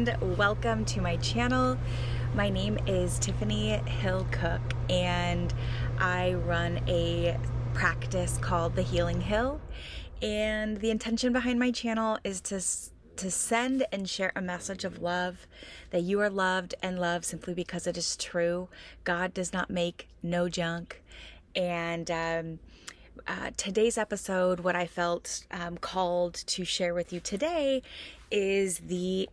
and welcome to my channel. My name is Tiffany Hill Cook, and I run a practice called The Healing Hill. And the intention behind my channel is to send and share a message of love, that you are loved and loved simply because it is true. God does not make no junk. And today's episode, what I felt called to share with you today is the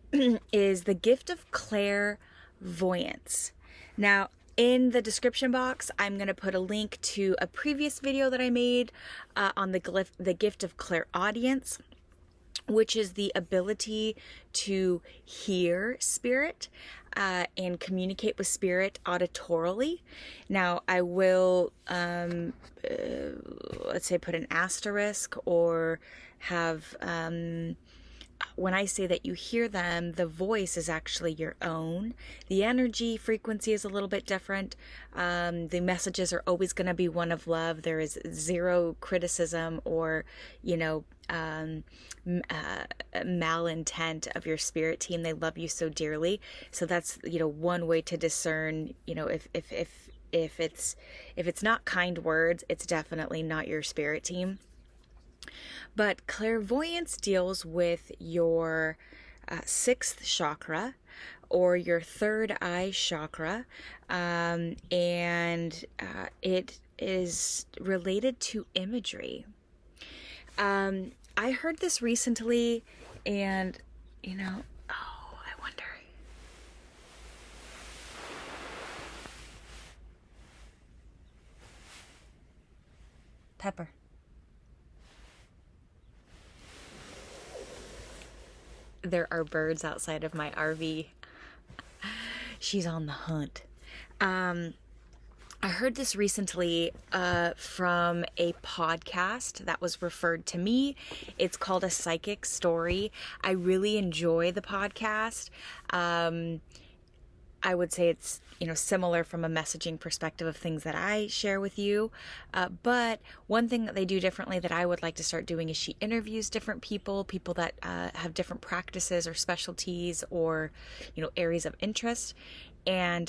gift of clairvoyance. Now, in the description box, I'm going to put a link to a previous video that I made on the gift of clairaudience, which is the ability to hear spirit and communicate with spirit auditorily. Now, I will, let's say, put an asterisk or have, when I say that you hear them, the voice is actually your own. The energy frequency is a little bit different. The messages are always going to be one of love. There is zero criticism or, malintent of your spirit team. They love you so dearly. So that's, one way to discern, if it's not kind words, it's definitely not your spirit team. But clairvoyance deals with your sixth chakra or your third eye chakra, and it is related to imagery. I heard this recently, and I wonder. Pepper. There are birds outside of my RV. She's on the hunt. I heard this recently from a podcast that was referred to me. It's called A Psychic Story. I really enjoy the podcast. I would say it's, similar from a messaging perspective of things that I share with you. But one thing that they do differently that I would like to start doing is she interviews different people that have different practices or specialties or, areas of interest. And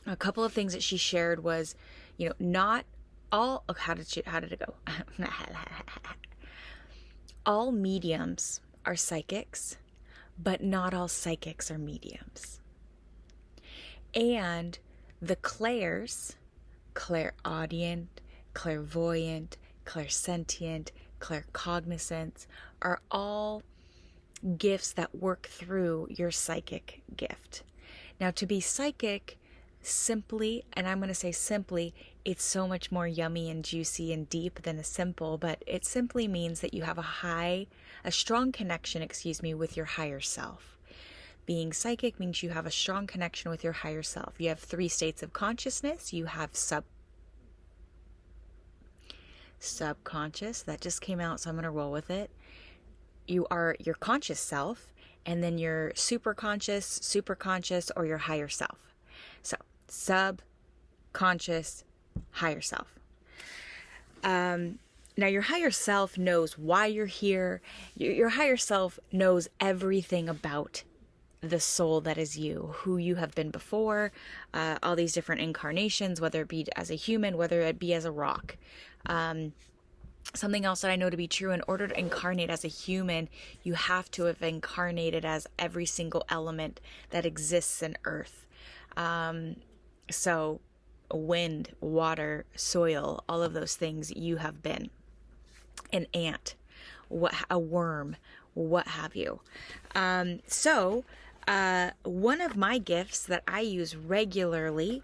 a couple of things that she shared was, not all, how did it go? All mediums are psychics, but not all psychics are mediums. And the clairs, clairaudient, clairvoyant, clairsentient, claircognizance, are all gifts that work through your psychic gift. Now, to be psychic, simply, and I'm going to say simply, it's so much more yummy and juicy and deep than a simple, but it simply means that you have a strong connection, with your higher self. Being psychic means you have a strong connection with your higher self. You have 3 states of consciousness. You have subconscious. That just came out, so I'm going to roll with it. You are your conscious self, and then your superconscious, or your higher self. So, subconscious, higher self. Now, your higher self knows why you're here. Your higher self knows everything about the soul that is you, who you have been before, all these different incarnations, whether it be as a human, whether it be as a rock. Something else that I know to be true, in order to incarnate as a human, you have to have incarnated as every single element that exists in earth. So wind, water, soil, all of those things you have been. An ant, a worm, what have you. One of my gifts that I use regularly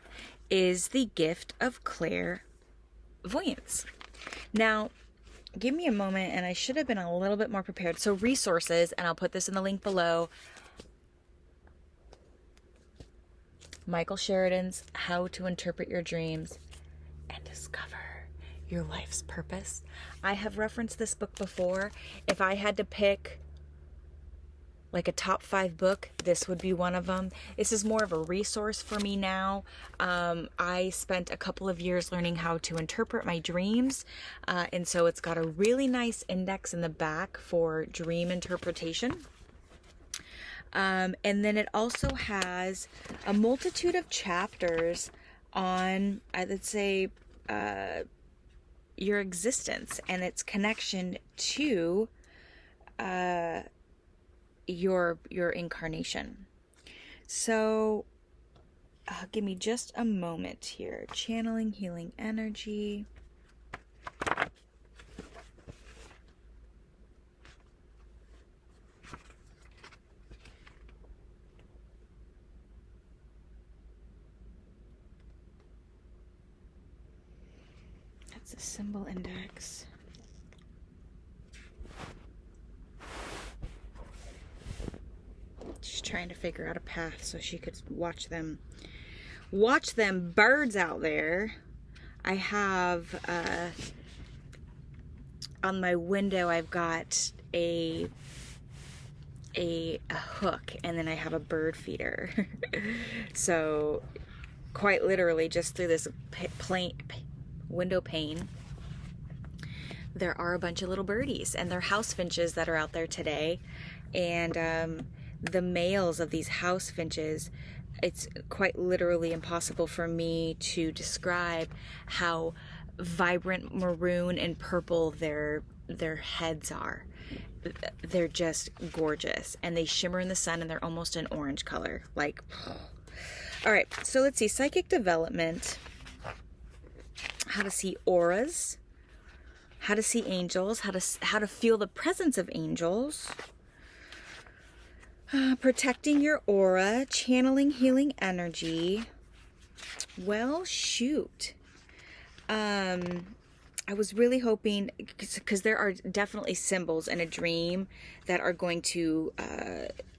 is the gift of clairvoyance. Now, give me a moment, and I should have been a little bit more prepared. So resources, and I'll put this in the link below. Michael Sheridan's How to Interpret Your Dreams and Discover Your Life's Purpose. I have referenced this book before. If I had to pick like a top 5 book, this would be one of them. This is more of a resource for me now. I spent a couple of years learning how to interpret my dreams. And so it's got a really nice index in the back for dream interpretation. And then it also has a multitude of chapters on, I would say, your existence and its connection to your incarnation. So give me just a moment here. Channeling healing energy. That's a symbol index. She's trying to figure out a path so she could watch them birds out there. I have on my window I've got a hook, and then I have a bird feeder. So quite literally, just through this window pane, there are a bunch of little birdies, and they're house finches that are out there today. And the males of these house finches, it's quite literally impossible for me to describe how vibrant maroon and purple their heads are. They're just gorgeous, and they shimmer in the sun, and they're almost an orange color. Like, all right, so let's see. Psychic development, how to see auras, how to see angels, how to feel the presence of angels, protecting your aura, channeling healing energy. Well, shoot. I was really hoping, because there are definitely symbols in a dream that are going to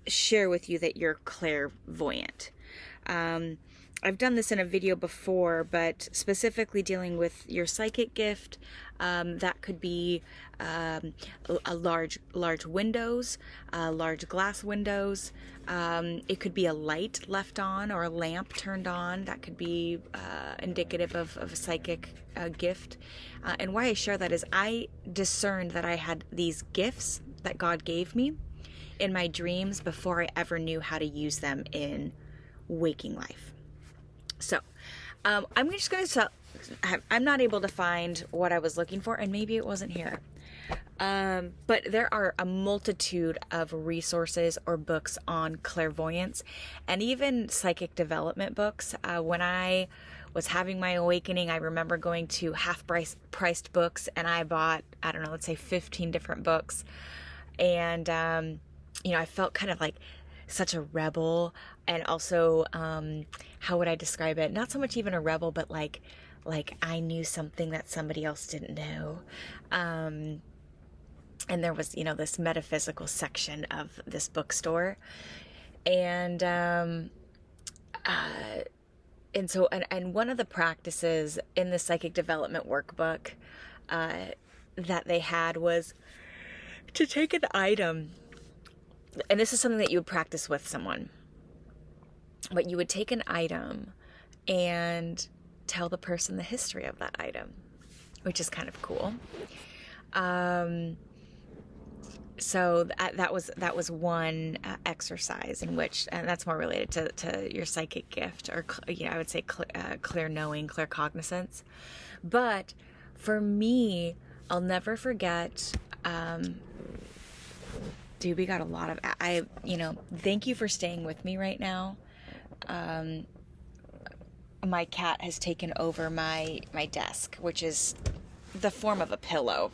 share with you that you're clairvoyant. I've done this in a video before, but specifically dealing with your psychic gift, that could be large windows, large glass windows. It could be a light left on or a lamp turned on. That could be indicative of a psychic gift. And why I share that is I discerned that I had these gifts that God gave me in my dreams before I ever knew how to use them in waking life. So I'm just going to I'm not able to find what I was looking for, and maybe it wasn't here. But there are a multitude of resources or books on clairvoyance and even psychic development books. When I was having my awakening, I remember going to half-priced books, and I bought, I don't know, let's say 15 different books. And, I felt kind of like such a rebel, and also, how would I describe it? Not so much even a rebel, but like I knew something that somebody else didn't know. And there was, this metaphysical section of this bookstore. And so one of the practices in the psychic development workbook that they had was to take an item, and this is something that you would practice with someone, but you would take an item and tell the person the history of that item, which is kind of cool. So that was one exercise in which, and that's more related to your psychic gift, or I would say clear knowing, clear cognizance. But for me, I'll never forget. Dude, we got a lot of. Thank you for staying with me right now. My cat has taken over my desk, which is the form of a pillow.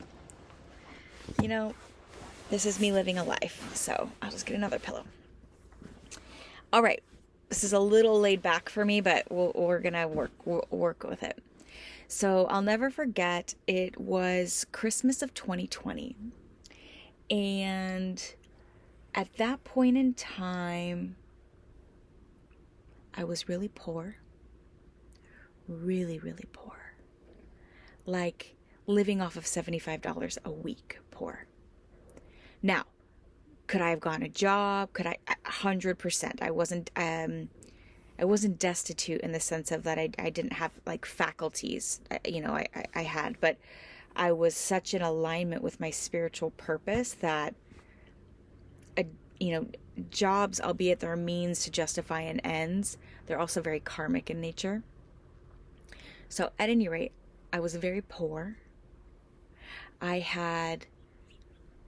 This is me living a life, so I'll just get another pillow. All right, this is a little laid back for me, but we're gonna work with it. So I'll never forget, it was Christmas of 2020, and at that point in time, I was really poor, really, really poor, like living off of $75 a week poor. Now, could I have gotten a job? Could I? 100%. I wasn't destitute in the sense of that I didn't have like faculties, I had, but I was such in alignment with my spiritual purpose that, jobs, albeit they're a means to justify an ends, they're also very karmic in nature. So at any rate, I was very poor. I had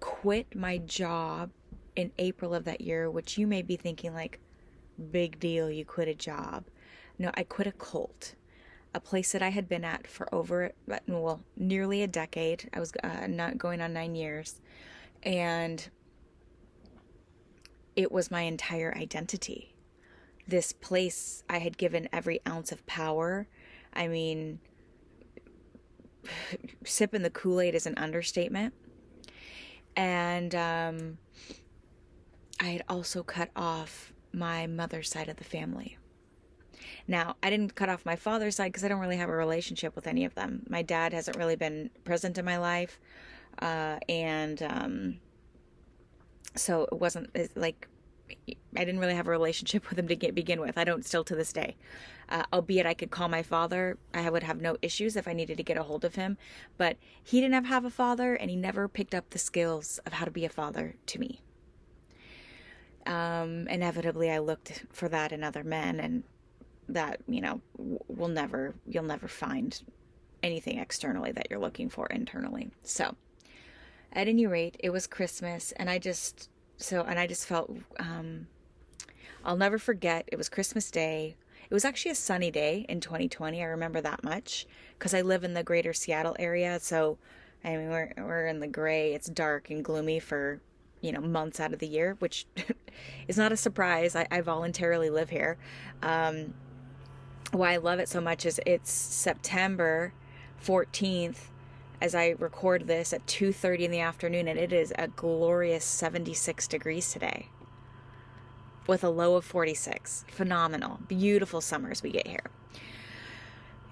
quit my job in April of that year, which you may be thinking like, big deal, you quit a job. No, I quit a cult, a place that I had been at for nearly a decade. I was not going on 9 years. And it was my entire identity. This place, I had given every ounce of power. I mean, sipping the Kool-Aid is an understatement. And I had also cut off my mother's side of the family. Now, I didn't cut off my father's side because I don't really have a relationship with any of them. My dad hasn't really been present in my life. So it wasn't like, I didn't really have a relationship with him to begin with. I don't still to this day. Albeit I could call my father. I would have no issues if I needed to get a hold of him. But he didn't have a father, and he never picked up the skills of how to be a father to me. Inevitably, I looked for that in other men, and that, you'll never find anything externally that you're looking for internally. So at any rate, it was Christmas, and I just felt, I'll never forget, it was Christmas Day. It was actually a sunny day in 2020. I remember that much because I live in the greater Seattle area. So, I mean, we're in the gray. It's dark and gloomy for, months out of the year, which is not a surprise. I voluntarily live here. Why I love it so much is it's September 14th as I record this at 2:30 in the afternoon, and it is a glorious 76 degrees today with a low of 46. Phenomenal. Beautiful summers we get here.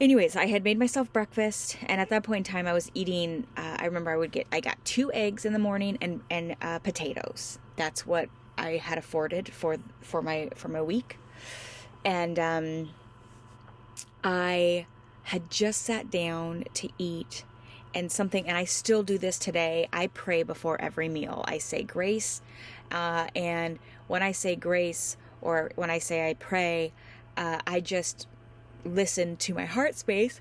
Anyways, I had made myself breakfast, and at that point in time I was eating, I remember I got 2 eggs in the morning and potatoes. That's what I had afforded for my week. And I had just sat down to eat, and I still do this today. I pray before every meal. I say grace, and when I say grace, or when I say I pray, I just listen to my heart space,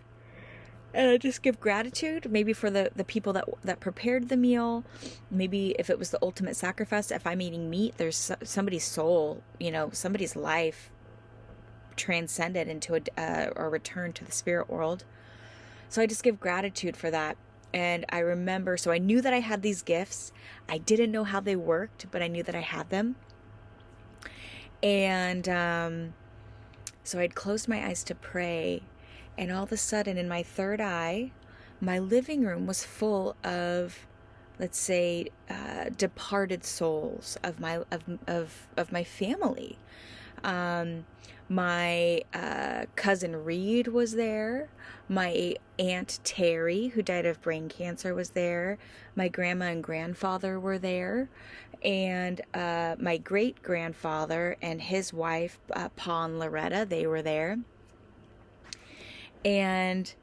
and I just give gratitude, maybe for the people that prepared the meal. Maybe if it was the ultimate sacrifice, if I'm eating meat, there's somebody's soul, somebody's life transcended into a return to the spirit world. So I just give gratitude for that. And I remember, so I knew that I had these gifts. I didn't know how they worked, but I knew that I had them. And so I'd closed my eyes to pray, and all of a sudden in my third eye, my living room was full of, let's say, departed souls of my family. My cousin Reed was there. My Aunt Terry, who died of brain cancer, was there. My grandma and grandfather were there. And my great-grandfather and his wife, Pa and Loretta, they were there. And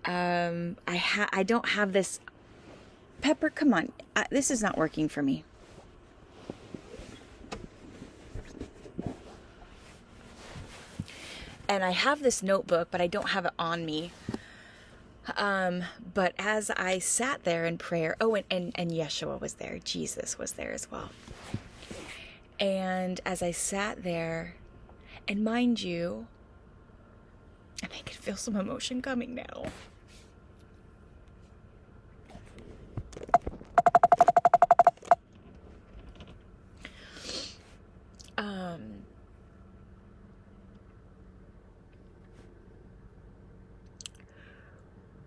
I don't have this... Pepper, come on. This is not working for me. And I have this notebook, but I don't have it on me. But as I sat there in prayer, and Yeshua was there. Jesus was there as well. And as I sat there, and mind you, and I can feel some emotion coming now.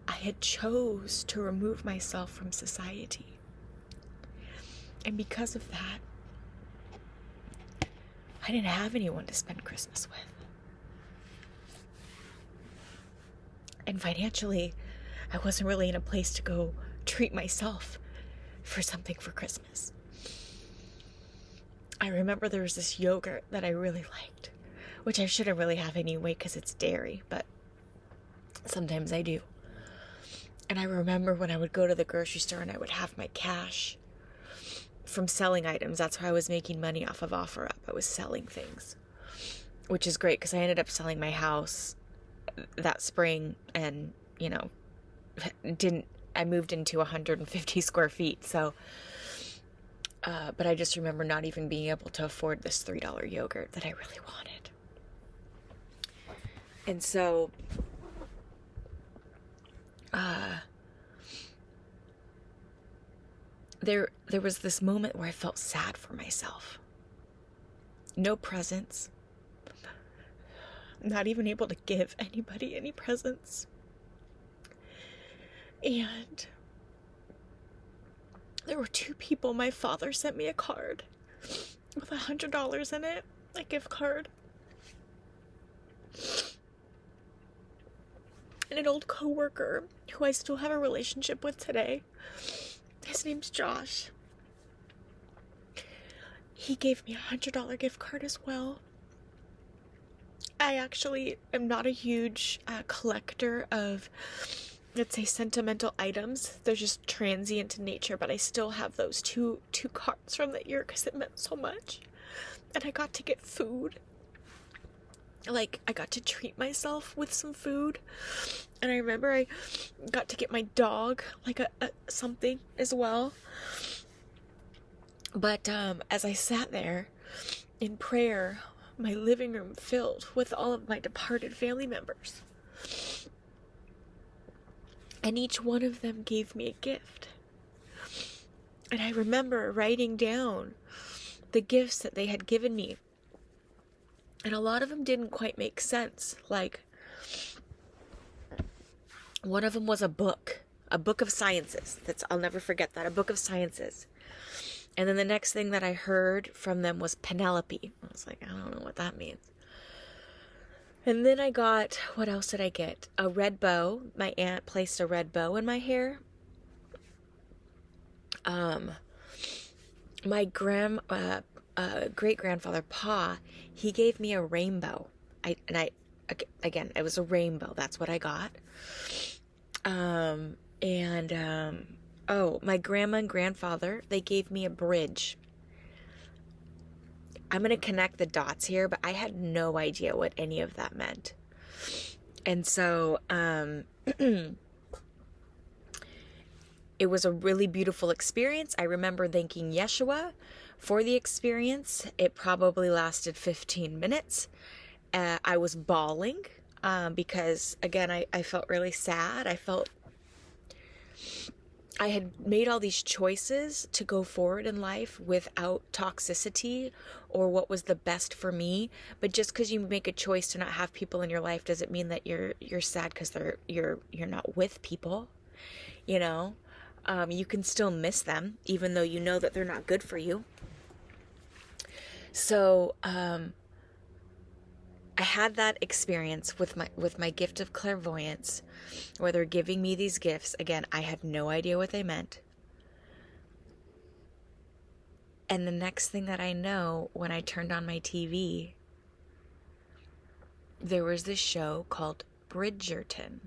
I had chose to remove myself from society. And because of that, I didn't have anyone to spend Christmas with. And financially, I wasn't really in a place to go treat myself for something for Christmas. I remember there was this yogurt that I really liked, which I shouldn't really have anyway because it's dairy, but sometimes I do. And I remember when I would go to the grocery store and I would have my cash from selling items. That's how I was making money off of OfferUp. I was selling things, which is great because I ended up selling my house that spring, and I moved into 150 square feet. So, but I just remember not even being able to afford this $3 yogurt that I really wanted. And so, there was this moment where I felt sad for myself. No presents. Not even able to give anybody any presents. And there were 2 people. My father sent me a card with $100 in it, a gift card. And an old coworker who I still have a relationship with today. His name's Josh. He gave me a $100 gift card as well. I actually am not a huge collector of, let's say, sentimental items. They're just transient in nature, but I still have those two cards from that year because it meant so much. And I got to get food. Like, I got to treat myself with some food. And I remember I got to get my dog, like, a something as well. But as I sat there in prayer, my living room filled with all of my departed family members. And each one of them gave me a gift. And I remember writing down the gifts that they had given me. And a lot of them didn't quite make sense. Like, one of them was a book of sciences. I'll never forget that, a book of sciences. And then the next thing that I heard from them was Penelope. I was like, I don't know what that means. And then I got, what else did I get? A red bow. My aunt placed a red bow in my hair. My great-grandfather, Pa, he gave me a rainbow. Again, it was a rainbow. That's what I got. My grandma and grandfather, they gave me a bridge. I'm going to connect the dots here, but I had no idea what any of that meant. And so, it was a really beautiful experience. I remember thanking Yeshua for the experience. It probably lasted 15 minutes. I was bawling because, again, I felt really sad. I had made all these choices to go forward in life without toxicity or what was the best for me. But just because you make a choice to not have people in your life doesn't mean that you're sad because you're not with people. You can still miss them even though you know that they're not good for you. So I had that experience with my gift of clairvoyance, where they're giving me these gifts. Again, I had no idea what they meant. And the next thing that I know, when I turned on my TV, there was this show called Bridgerton.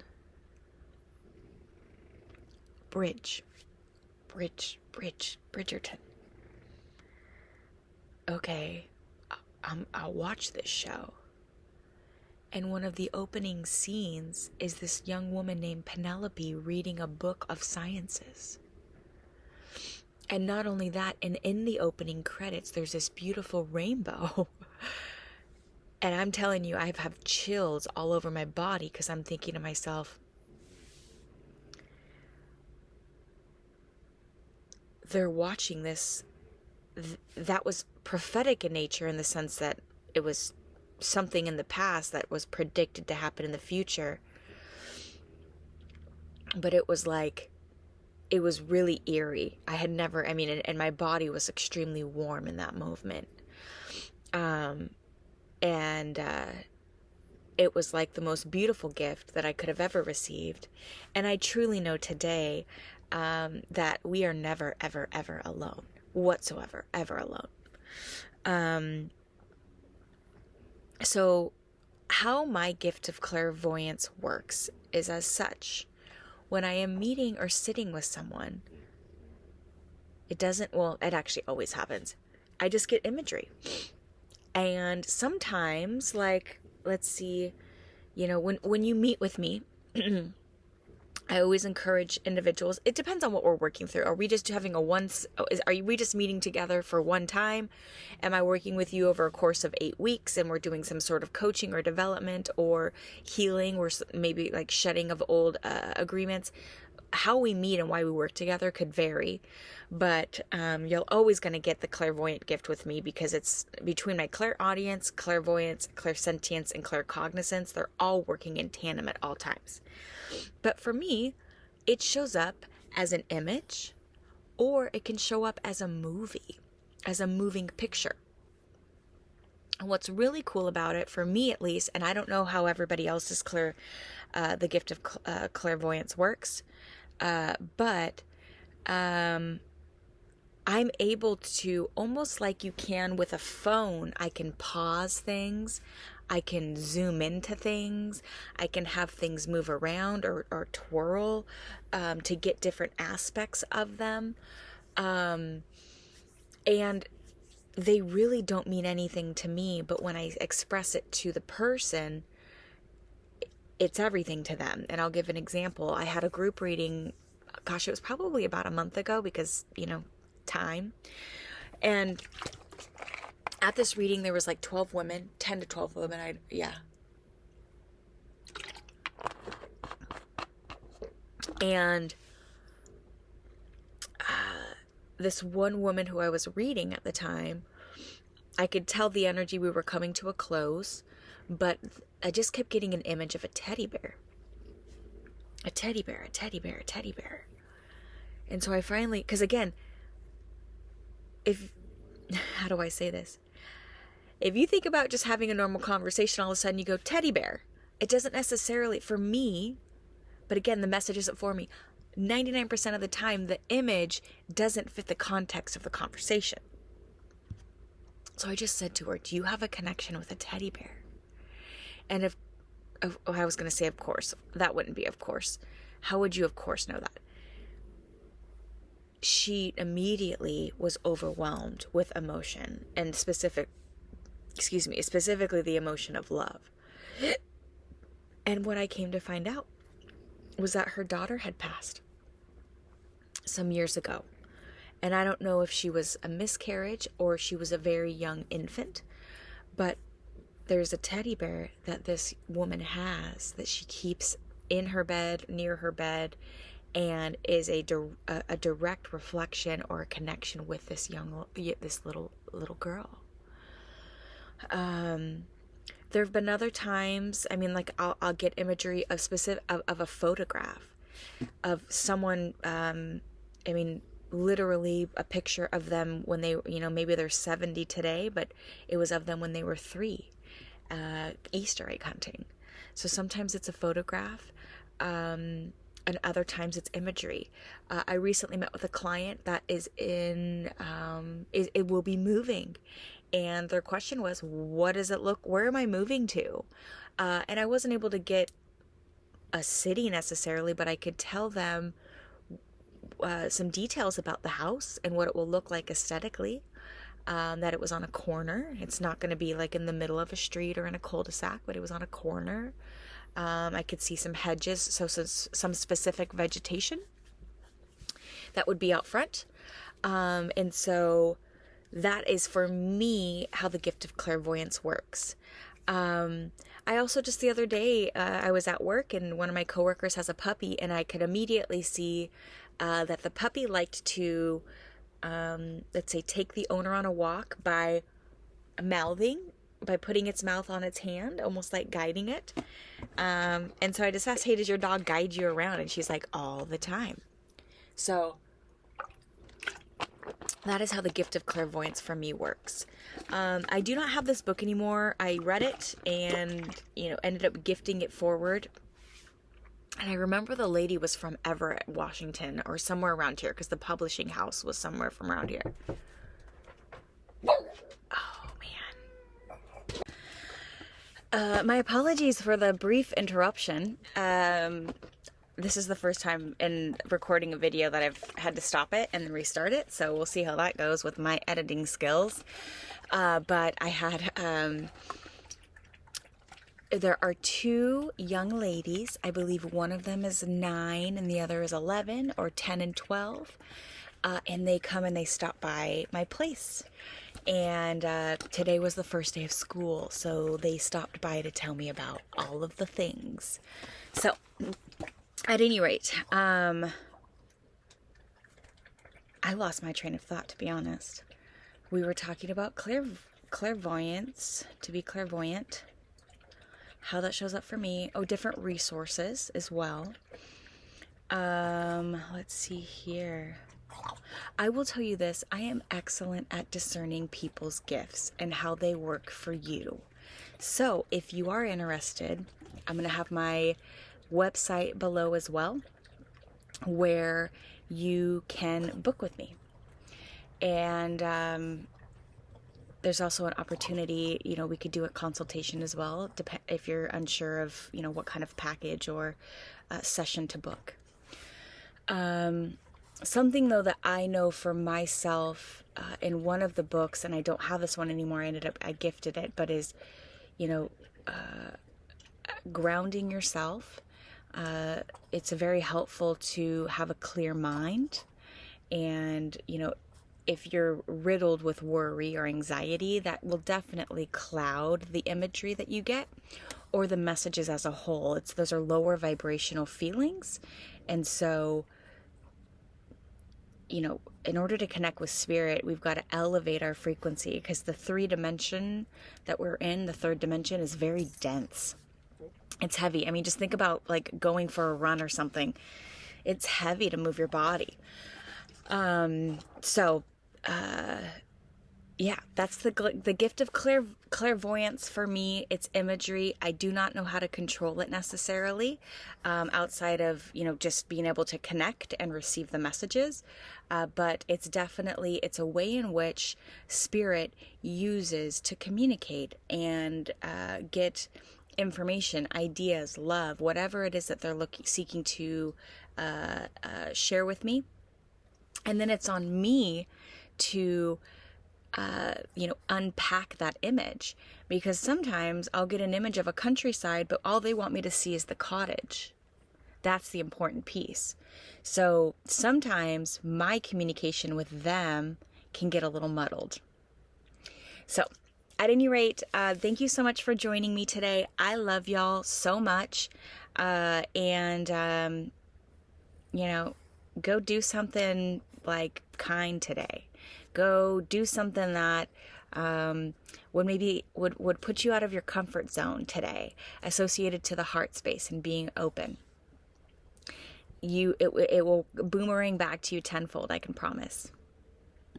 Bridgerton. Okay, I'll watch this show. And one of the opening scenes is this young woman named Penelope reading a book of sciences. And not only that, and in the opening credits, there's this beautiful rainbow. And I'm telling you, I have chills all over my body because I'm thinking to myself, they're watching this. That was prophetic in nature in the sense that it was something in the past that was predicted to happen in the future. But it was really eerie. And my body was extremely warm in that movement. It was like the most beautiful gift that I could have ever received. And I truly know today that we are never, ever, ever alone. Whatsoever, ever alone. So how my gift of clairvoyance works is as such. When I am meeting or sitting with someone, It doesn't, well, it actually always happens. I just get imagery. And sometimes, like, let's see, you know, when you meet with me, I always encourage individuals. It depends on what we're working through. Are we just having are we just meeting together for one time? Am I working with you over a course of 8 weeks and we're doing some sort of coaching or development or healing or maybe like shedding of old agreements? How we meet and why we work together could vary, but you're always going to get the clairvoyant gift with me because it's between my clairaudience, clairvoyance, clairsentience, and claircognizance. They're all working in tandem at all times. But for me, it shows up as an image, or it can show up as a movie, as a moving picture. And what's really cool about it, for me at least, and I don't know how everybody else's the gift of clairvoyance works, but I'm able to, almost like you can with a phone, I can pause things, I can zoom into things, I can have things move around or twirl to get different aspects of them. And they really don't mean anything to me, but when I express it to the person, it's everything to them. And I'll give an example. I had a group reading, gosh, it was probably about a month ago because, you know, time. And at this reading, there was like 12 women, 10 to 12 women. And this one woman who I was reading at the time, I could tell the energy we were coming to a close, but I just kept getting an image of a teddy bear. A teddy bear, a teddy bear, a teddy bear. And so I finally, because again, how do I say this? If you think about just having a normal conversation, all of a sudden you go, teddy bear. It doesn't necessarily, for me, but again, the message isn't for me. 99% of the time, the image doesn't fit the context of the conversation. So I just said to her, do you have a connection with a teddy bear? And I was going to say, of course, that wouldn't be of course. How would you, of course, know that? She immediately was overwhelmed with emotion and specifically the emotion of love. And what I came to find out was that her daughter had passed some years ago. And I don't know if she was a miscarriage or she was a very young infant, but there's a teddy bear that this woman has that she keeps in her bed, near her bed, and is a direct reflection or a connection with this little girl. There have been other times, I mean, like I'll get imagery of of a photograph of someone, literally a picture of them when they, maybe they're 70 today, but it was of them when they were 3, Easter egg hunting. So sometimes it's a photograph, and other times it's imagery. I recently met with a client that is it will be moving. And their question was, what does it look, where am I moving to? And I wasn't able to get a city necessarily, but I could tell them some details about the house and what it will look like aesthetically. That it was on a corner. It's not going to be like in the middle of a street or in a cul-de-sac, but it was on a corner. I could see some hedges, so some specific vegetation that would be out front. And so that is, for me, how the gift of clairvoyance works. I also, just the other day, I was at work and one of my coworkers has a puppy, and I could immediately see that the puppy liked to, let's say, take the owner on a walk by mouthing, by putting its mouth on its hand, almost like guiding it. And so I just asked, hey, does your dog guide you around? And she's like, all the time. So that is how the gift of clairvoyance for me works. I do not have this book anymore. I read it and, ended up gifting it forward. And I remember the lady was from Everett, Washington, or somewhere around here, because the publishing house was somewhere from around here. Oh, man. My apologies for the brief interruption. this is the first time in recording a video that I've had to stop it and then restart it. So we'll see how that goes with my editing skills. But I had, there are two young ladies. I believe one of them is 9 and the other is 11 or 10 and 12. And they come and they stop by my place. And today was the first day of school, so they stopped by to tell me about all of the things. So, at any rate, I lost my train of thought, to be honest. We were talking about clairvoyance, to be clairvoyant, how that shows up for me. Oh, different resources as well. Let's see here. I will tell you this, I am excellent at discerning people's gifts and how they work for you. So if you are interested, I'm going to have my website below as well, where you can book with me. And there's also an opportunity, you know, we could do a consultation as well, if you're unsure of, you know, what kind of package or session to book. Something, though, that I know for myself in one of the books, and I don't have this one anymore, I gifted it, but is, you know, grounding yourself. It's very helpful to have a clear mind. And, you know, if you're riddled with worry or anxiety, that will definitely cloud the imagery that you get or the messages as a whole. Those are lower vibrational feelings. And so, you know, in order to connect with spirit, we've got to elevate our frequency, because the 3 dimension that we're in, the 3rd dimension, is very dense. It's heavy. I mean, just think about like going for a run or something. It's heavy to move your body. Yeah, that's the gift of clairvoyance for me. It's imagery. I do not know how to control it necessarily, outside of, you know, just being able to connect and receive the messages. But it's a way in which spirit uses to communicate and get information, ideas, love, whatever it is that they're seeking to share with me. And then it's on me to you know, unpack that image, because sometimes I'll get an image of a countryside, but all they want me to see is the cottage. That's the important piece. So sometimes my communication with them can get a little muddled. So at any rate, thank you so much for joining me today. I love y'all so much. And you know, go do something like kind today. Go do something that would put you out of your comfort zone today, associated to the heart space and being open. It will boomerang back to you tenfold, I can promise.